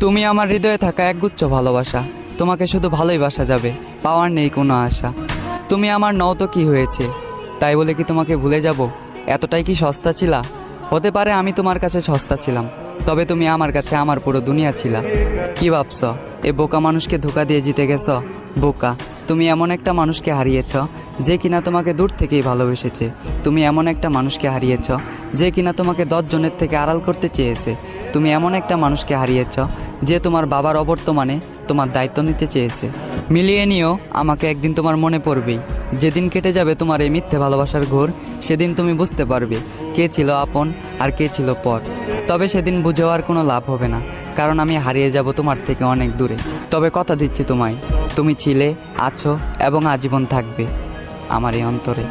তুমি আমার হৃদয়ে থাকা একগুচ্ছ ভালোবাসা, তোমাকে শুধু ভালোই বাসা যাবে, পাওয়ার নেই কোনো আশা। তুমি আমার নও তো কি হয়েছে, তাই বলে কি তোমাকে ভুলে যাব? এতটাই কি সস্তা ছিলা? হতে পারে আমি তোমার কাছে সস্তা ছিলাম, তবে তুমি আমার কাছে আমার পুরো দুনিয়া ছিলা। কি ভাবছ এ বোকা মানুষকে ধোকা দিয়ে জিতে গেছ? বোকা, তুমি এমন একটা মানুষকে হারিয়েছ যে কিনা তোমাকে দূর থেকেই ভালোবেসেছে। তুমি এমন একটা মানুষকে হারিয়েছ যে কিনা তোমাকে 10 জনের থেকে আড়াল করতে চেয়েছে। তুমি এমন একটা মানুষকে হারিয়েছ যে তোমার বাবার অবর্তমানে তোমার দায়িত্ব নিতে চেয়েছে। মিলিয়ে নিও, আমাকে একদিন তোমার মনে পড়বেই। যেদিন কেটে যাবে তোমার এই মিথ্যে ভালোবাসার ঘোর, সেদিন তুমি বুঝতে পারবে কে ছিল আপন আর কে ছিল পর। তবে সেদিন বুঝেও আর কোনো লাভ হবে না, কারণ আমি হারিয়ে যাব তোমার থেকে অনেক দূরে। তবে কথা দিচ্ছি তোমায়, তুমি ছিলে, আছো এবং আজীবন থাকবে আমার এই অন্তরে।